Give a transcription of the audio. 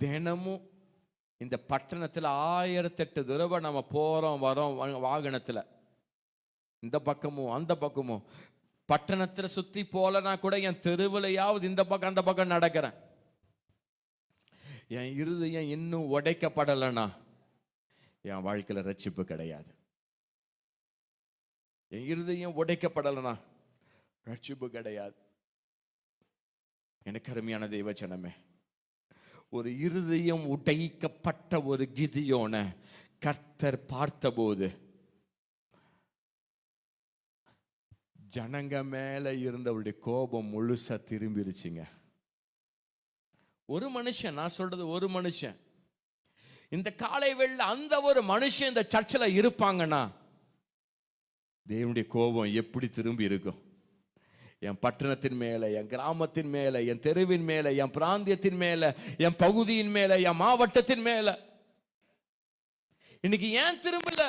தினமும் இந்த பட்டணத்தில் 1008 தடவை நம்ம போறோம் வரோம் வாகனத்தில், இந்த பக்கமும் அந்த பக்கமும். பட்டணத்தில் சுத்தி போலனா கூட என் தெருவிலையாவது இந்த பக்கம் அந்த பக்கம் நடக்கிறேன். என் இருதயம் இன்னும் உடைக்கப்படலைன்னா என் வாழ்க்கையில ரட்சிப்பு கிடையாது. என் இருதயம் உடைக்கப்படலைன்னா ரட்சிப்பு கிடையாது. எனக்கு அருமையான தேவஜனமே, ஒரு இருதயம் உடைக்கப்பட்ட ஒரு கிதியோன கர்த்தர் பார்த்தபோது ஜனங்க மேல இருந்தவருடைய கோபம் முழுசா திரும்பிருச்சுங்க. ஒரு மனுஷன், நான் சொல்றது ஒரு மனுஷன், இந்த காலை வேளையில அந்த ஒரு மனுஷன் இந்த சர்ச்சில் இருப்பாங்கன்னா தேவனுடைய கோபம் எப்படி திரும்பி இருக்கும்? என் பட்டணத்தின் மேல, என் கிராமத்தின் மேல, என் தெருவின் மேல, என் பிராந்தியத்தின் மேல, என் பகுதியின் மேல, என் மாவட்டத்தின் மேல. இன்னைக்கு ஏன் திரும்பல?